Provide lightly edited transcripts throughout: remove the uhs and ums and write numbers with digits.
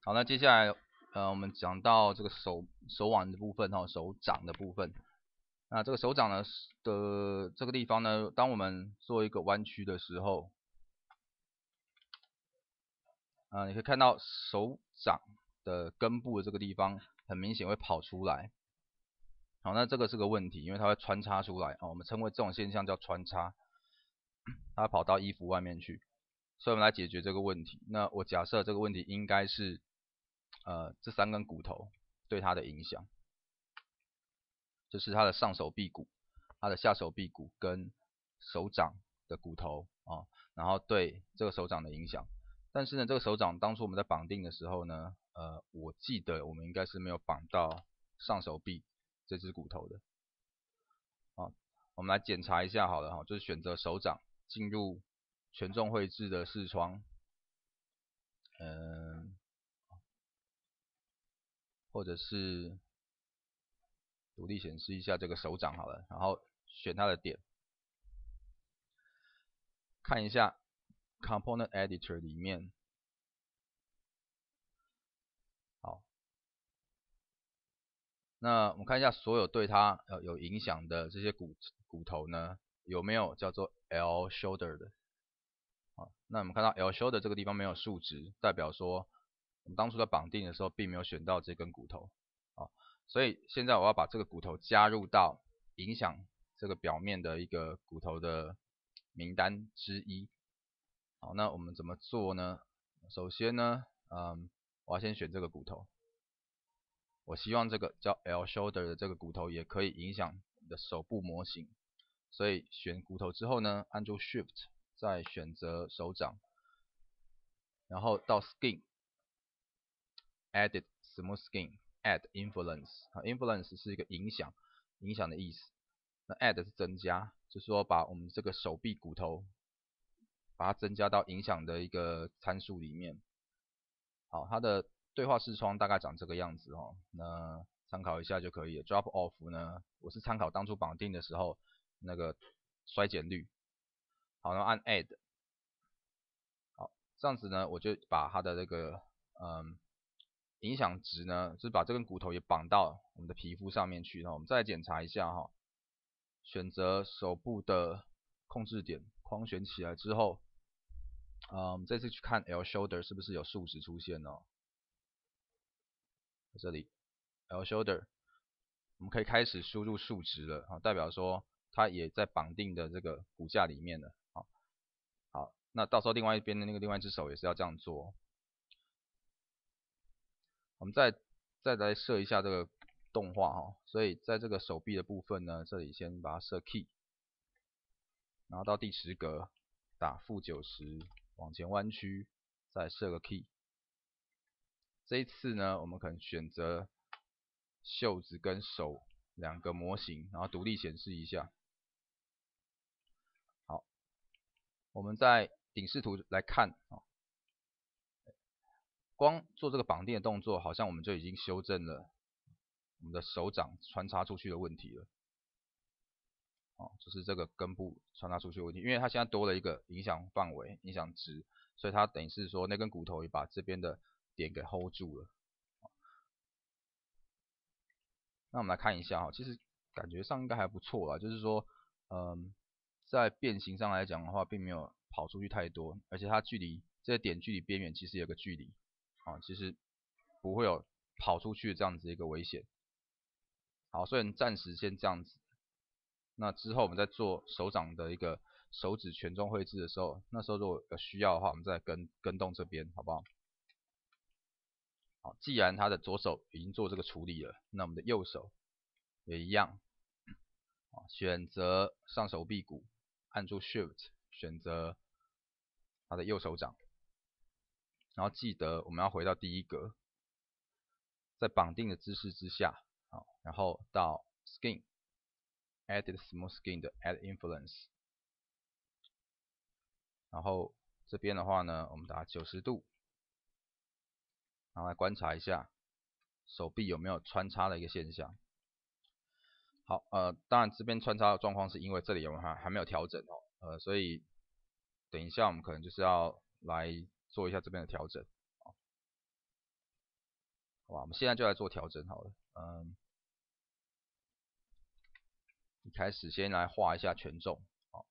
好，那接下来我们讲到这个手腕的部分手掌的部分。那这个手掌呢的这个地方呢，当我们做一个弯曲的时候，你可以看到手掌的根部的这个地方很明显会跑出来。好，那这个是个问题，因为它会穿插出来我们称为这种现象叫穿插，它跑到衣服外面去。所以我们来解决这个问题。那我假设这个问题应该是这3根骨头对它的影响，就是它的上手臂骨、它的下手臂骨跟手掌的骨头然后对这个手掌的影响。但是呢，这个手掌当初我们在绑定的时候呢，我记得我们应该是没有绑到上手臂这只骨头的。我们来检查一下好了就是选择手掌进入权重绘制的视窗，或者是独立显示一下这个手掌好了，然后选它的点，看一下 Component Editor 里面，好，那我们看一下所有对它有影响的这些骨头呢，有没有叫做 L shoulder 的？那我们看到 L shoulder 这个地方没有数值，代表说我们当初在绑定的时候并没有选到这根骨头所以现在我要把这个骨头加入到影响这个表面的一个骨头的名单之一。好，那我们怎么做呢？首先呢，我要先选这个骨头。我希望这个叫 L shoulder 的这个骨头也可以影响你的手部模型。所以选骨头之后呢，按住 Shift 再选择手掌，然后到 Skin，Edit Smooth Skin，Add Influence。Influence 是一个影响的意思。那 Add 是增加，就是说把我们这个手臂骨头把它增加到影响的一个参数里面。好，它的对话视窗大概长这个样子那参考一下就可以了。Drop off 呢，我是参考当初绑定的时候那个衰减率。好，然后按 Add。好，这样子呢，我就把它的这个影响值呢，就是把这根骨头也绑到我们的皮肤上面去。我们再来检查一下选择手部的控制点，框选起来之后，我们这次去看 L shoulder 是不是有数值出现在这里 L shoulder， 我们可以开始输入数值了代表说它也在绑定的这个骨架里面了好，那到时候另外一边的另外一只手也是要这样做。我们再来设一下这个动画所以在这个手臂的部分呢，这里先把它设 key， 然后到第10格打-90，往前弯曲，再设个 key。这一次呢，我们可能选择袖子跟手2个模型，然后独立显示一下。好，我们在顶视图来看光做这个绑定的动作，好像我们就已经修正了我们的手掌穿插出去的问题了。就是这个根部穿插出去的问题，因为它现在多了一个影响范围、影响值，所以它等于是说那根骨头也把这边的点给 hold 住了。那我们来看一下其实感觉上应该还不错啦，就是说，在变形上来讲的话，并没有跑出去太多，而且它距离这些点距离边缘其实有个距离其实不会有跑出去这样子一个危险。好，所以暂时先这样子。那之后我们在做手掌的一个手指权重绘制的时候，那时候如果有需要的话，我们再跟动这边，好不好？好，既然他的左手已经做这个处理了，那我们的右手也一样，选择上手臂骨，按住 Shift 选择他的右手掌，然后记得我们要回到第1格，在绑定的姿势之下，然后到 Skin。Edit Smooth Skin 的 Add Influence， 然后这边的话呢，我们打90度，然后来观察一下手臂有没有穿插的一个现象。好，当然这边穿插的状况是因为这里还没有调整所以等一下我们可能就是要来做一下这边的调整。好吧，我们现在就来做调整好了。一开始先来画一下权重，好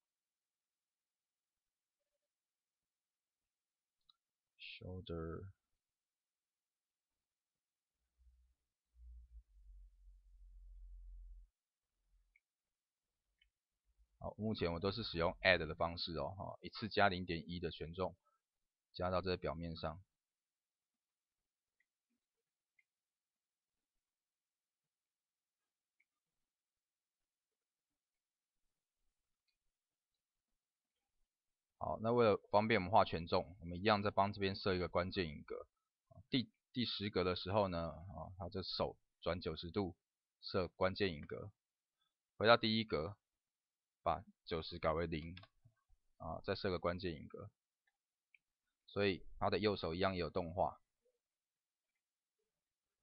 ，shoulder。好，目前我都是使用 add 的方式哦，一次加 0.1 的权重，加到这个表面上。好，那为了方便我们画权重，我们一样再帮这边设一个关键引格。第10格的时候呢，它这手转90度，设关键引格。回到第1格，把90改为0，再设个关键引格。所以它的右手一样也有动画。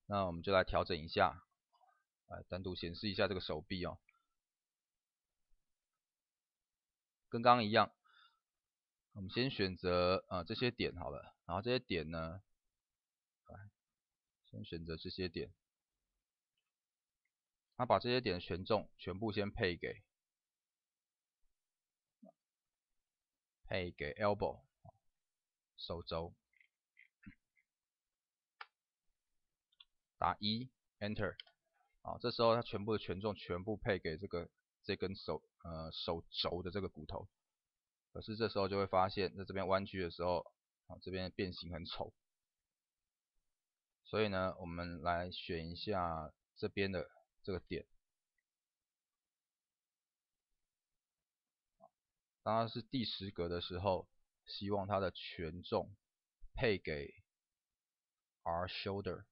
那我们就来调整一下，单独显示一下这个手臂哦，跟刚刚一样。我们先选择这些点好了，然后这些点呢，先选择这些点，那把这些点的权重全部先配给 elbow 手肘，打1 Enter， 这时候它全部的权重全部配给这根手肘的这个骨头，可是这时候就会发现，在这边弯曲的时候，这边变形很丑。所以呢，我们来选一下这边的这个点。当它是第10格的时候，希望它的权重配给 R shoulder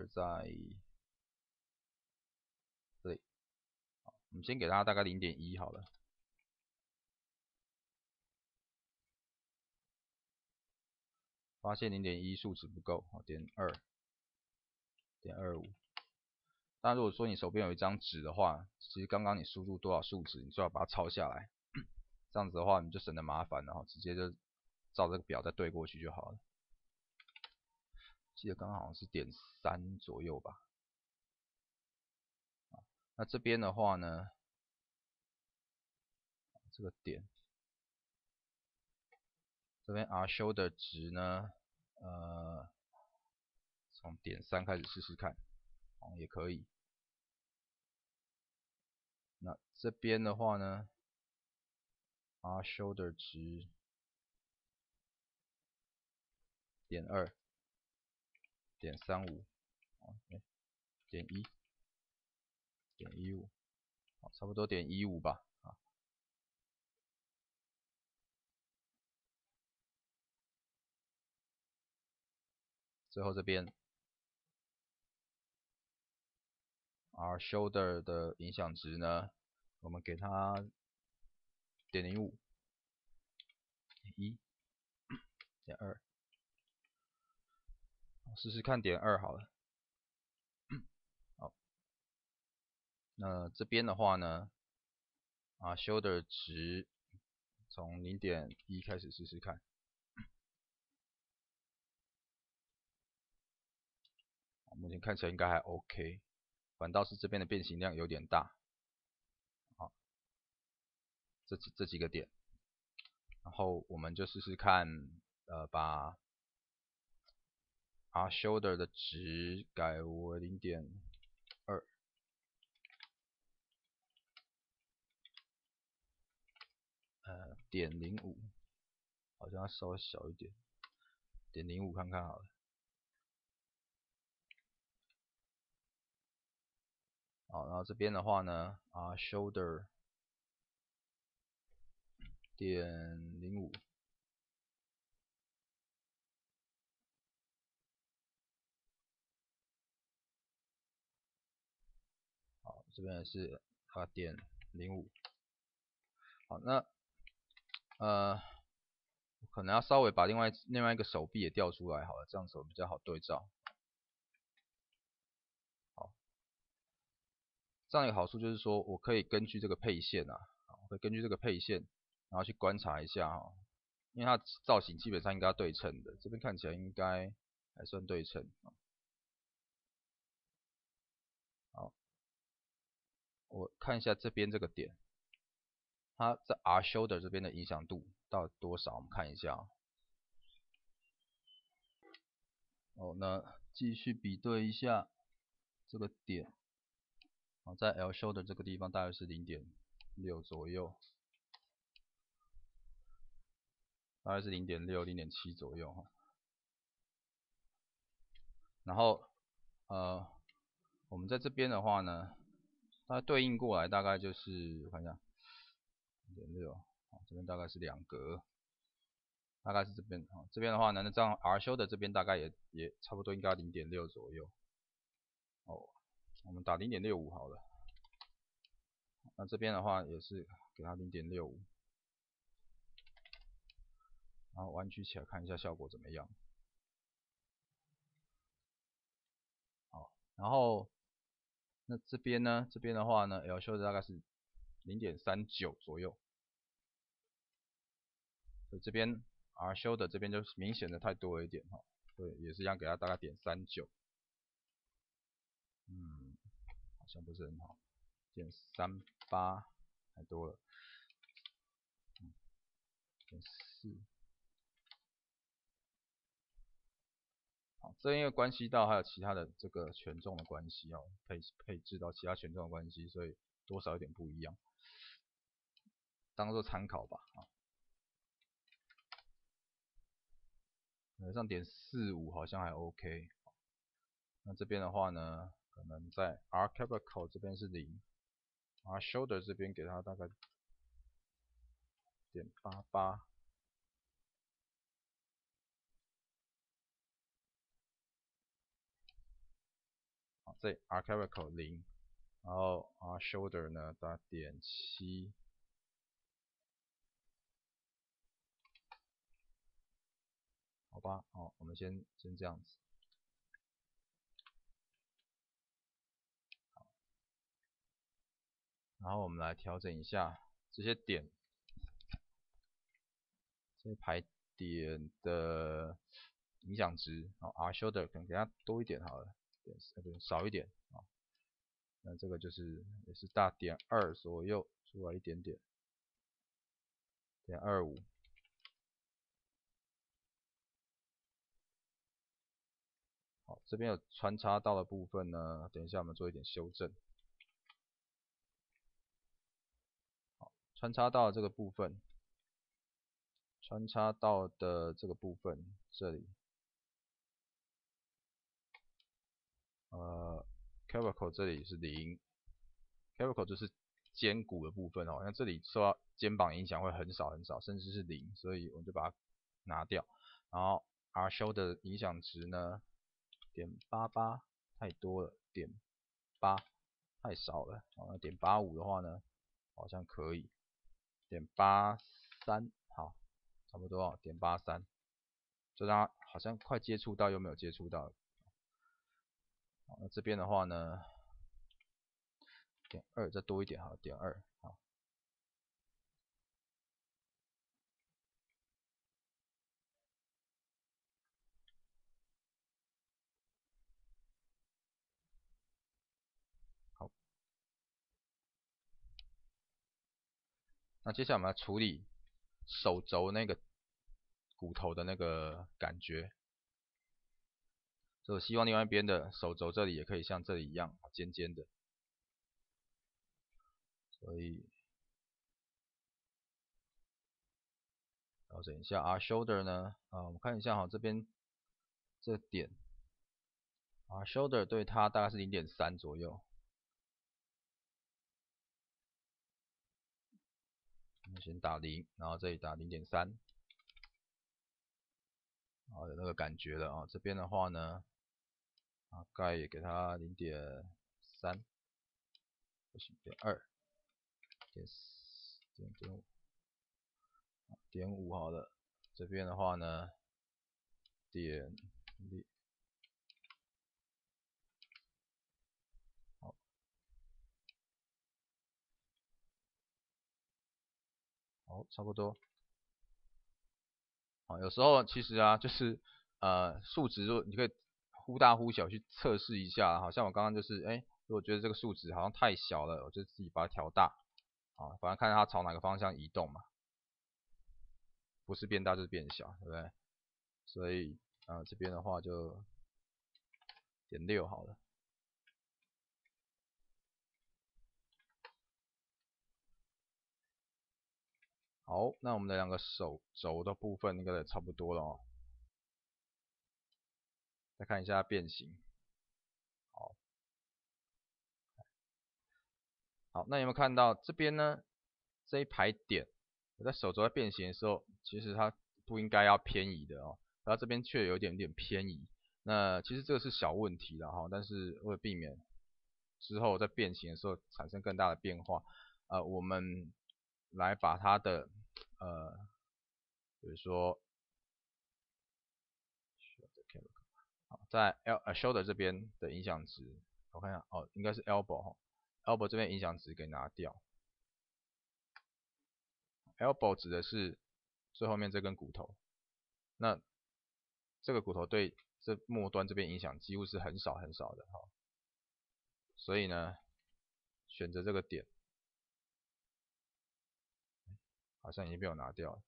在这里。我们先给它大概 0.1 好了。发现 0.1 数值不够，0.2、0.25。但如果说你手边有一张纸的话，其实刚刚你输入多少数值，你最好把它抄下来。这样子的话，你就省得麻烦了，直接就照这个表再对过去就好了。记得刚刚好像是0.3左右吧。那这边的话呢，这个点，这边 R shoulder 值呢，从0.3开始试试看，也可以。那这边的话呢 ，R shoulder 值0.2、0.35、0.1、0.15，差不多0.15吧。最后这边 R shoulder 的影响值呢，我们给它0.05、1、0.2，试试看0.2好了。好，那这边的话呢，shoulder 值从0.1开始试试看。目前看起来应该还 OK， 反倒是这边的变形量有点大。好，这几个点，然后我们就试试看，把 R shoulder 的值改为0.2，0.05，好像要稍微小一点，0.05看看好了。好，然后这边的话呢，shoulder 0.05，好，这边也是0.05。好，那可能要稍微把另外一个手臂也调出来好了，这样子比较好对照。好，这样一个好处就是说我可以根据这个配线我可以根据这个配线，然后去观察一下因为它造型基本上应该要对称的，这边看起来应该还算对称。好，我看一下这边这个点，它在 R shoulder 这边的影响度到底多少？我们看一下。那继续比对一下这个点，在 L shoulder 这个地方大概是 0.6 左右，大概是 0.6、0.7 左右哈。然后我们在这边的话呢，它对应过来大概就是我看一下 0.6，这边大概是2格，大概是这边这边的话呢，那这样 R shoulder 这边大概也差不多应该 0.6 左右。我们打 0.65 好了。那这边的话也是给它 0.65， 然后弯曲起来看一下效果怎么样。好，然后那这边呢，这边的话呢 ，L shoulder 大概是 0.39 左右，所以这边 R shoulder 这边就明显的太多了一点哈，对，也是一样给它大概0.39，好像不是很好，0.38太多了，0.4。好，这因为关系到还有其他的这个权重的关系哦，配置到其他权重的关系，所以多少有点不一样，当做参考吧。上0.45好像还 OK。那这边的话呢，可能在 R capital 这边是0，R shoulder 这边给它大概0.88。好，这 R capital 0，然后 R shoulder 呢大概0.7。好吧，我们先这样子。然后我们来调整一下这些点，这些排点的影响值。R shoulder 可能给它多一点好了，少一点啊。那这个就是也是大0.2左右，出来一点点，0.25。好，这边有穿插到的部分呢，等一下我们做一点修正。好，穿插到这个部分，穿插到的这个部分，这里clavicle 这里是0，clavicle 就是肩骨的部分哦，那这里受到肩膀影响会很少很少，甚至是0，所以我们就把它拿掉。然后 R shoulder 的影响值呢，0.88太多了，0.8太少了，那0.85的话呢，好像可以，0.83好，差不多0.83，就让它好像快接触到又没有接触到。好，那这边的话呢，0.2再多一点好，0.2好。好，那接下来我们来处理手肘那个骨头的那个感觉。所以我希望另外一边的手肘这里也可以像这里一样尖尖的。所以调整一下 R shoulder 呢，我们看一下这边这点 R shoulder 对它大概是0.3左右。我们先打0，然后这里打0.3，好，有那个感觉了啊。这边的话呢，大概也给它0.3，不行，0.2，0.5好了。这边的话呢，0.6，好，好，差不多。有时候其实就是数值你可以忽大忽小去测试一下，好像我刚刚就是如果觉得这个数值好像太小了，我就自己把它调大，啊，反正看它朝哪个方向移动嘛，不是变大就是变小，对不对？所以这边的话就0.6好了。好，那我们的2个手轴的部分应该也差不多了哦。再看一下变形。好，那有没有看到这边呢？这一排点，我在手肘在变形的时候，其实它不应该要偏移的哦，然后这边却有点偏移。那其实这个是小问题了哈，但是为了避免之后在变形的时候产生更大的变化，我们来把它的比如说在shoulder 这边的影响值，我看一下哦，应该是 elbow 哈，elbow 这边影响值给拿掉。elbow 指的是最后面这根骨头，那这个骨头对这末端这边影响几乎是很少很少的哈，所以呢，选择这个点，好像已经被我拿掉了，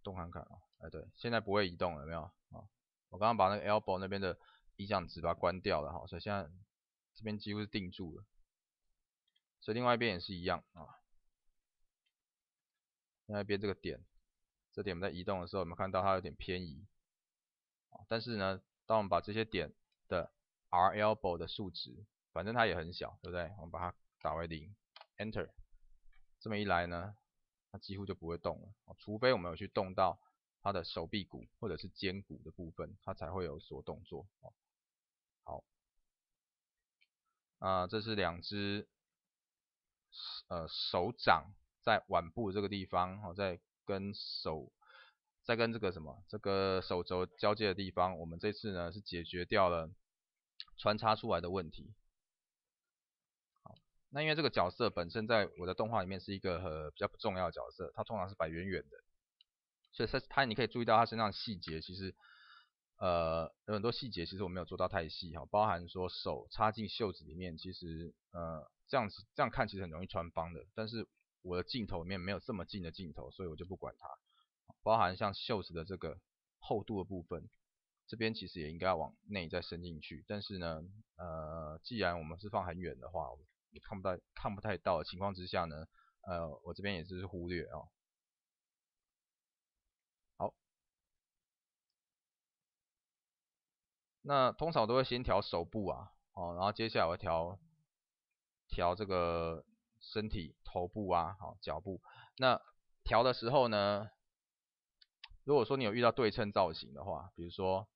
动看看啊，对，现在不会移动了，有没有啊？我刚刚把那个 elbow 那边的影响值把它关掉了哈，所以现在这边几乎是定住了，所以另外一边也是一样啊，另外一边这个点，这点我们在移动的时候，有没有看到它有点偏移？但是呢，当我们把这些点的 R elbow 的数值，反正它也很小，对不对？我们把它打为0 ，Enter， 这么一来呢，它几乎就不会动了，除非我们有去动到它的手臂骨或者是肩骨的部分，它才会有所动作。好，这是2只手掌在腕部这个地方，在跟这个这个手肘交界的地方，我们这次呢是解决掉了穿插出来的问题。好，那因为这个角色本身在我的动画里面是一个比较不重要的角色，它通常是摆远远的，所以你可以注意到它身上的细节，其实有很多细节其实我没有做到太细哈，包含说手插进袖子里面，其实这样看其实很容易穿帮的，但是我的镜头里面没有这么近的镜头，所以我就不管它。包含像袖子的这个厚度的部分，这边其实也应该要往内再伸进去，但是呢，既然我们是放很远的话，我们也看不太到的情况之下呢，我这边也就是忽略哦。好，那通常我都会先调手部啊，然后接下来我会调这个身体头部啊，脚部。那调的时候呢，如果说你有遇到对称造型的话，比如说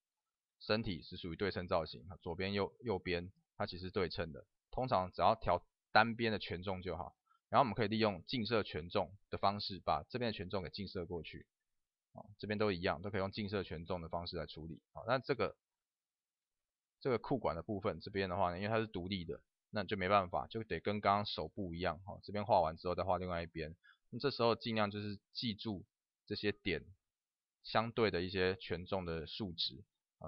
身体是属于对称造型，左边右边它其实对称的，通常只要调单边的权重就好。然后我们可以利用镜射权重的方式，把这边的权重给镜射过去，这边都一样，都可以用镜射权重的方式来处理。那这个裤管的部分这边的话呢，因为它是独立的，那就没办法，就得跟刚刚手部一样，这边画完之后再画另外一边。那这时候尽量就是记住这些点相对的一些权重的数值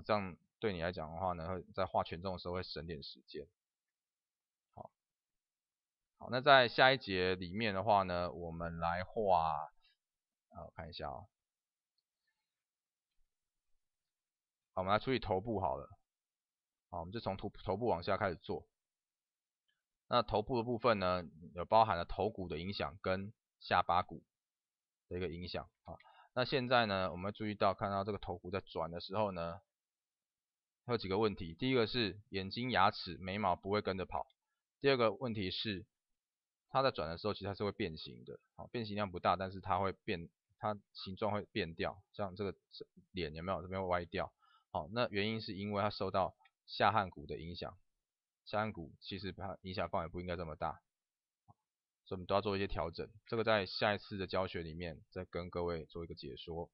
这样对你来讲的话呢，在画权重的时候会省点时间。好，那在下一节里面的话呢，我们来画，我看一下好，我们来处理头部好了。好，我们就从头部往下开始做。那头部的部分呢，有包含了头骨的影响跟下巴骨的一个影响啊。那现在呢，我们注意到看到这个头骨在转的时候呢，有几个问题。第一个是眼睛、牙齿、眉毛不会跟着跑。第二个问题是它在转的时候其实它是会变形的，变形量不大，但是它形状会变掉，像这个脸有没有这边会歪掉？好，那原因是因为它受到下颌骨的影响。下颌骨其实它影响范围不应该这么大，所以我们都要做一些调整。这个在下一次的教学里面再跟各位做一个解说。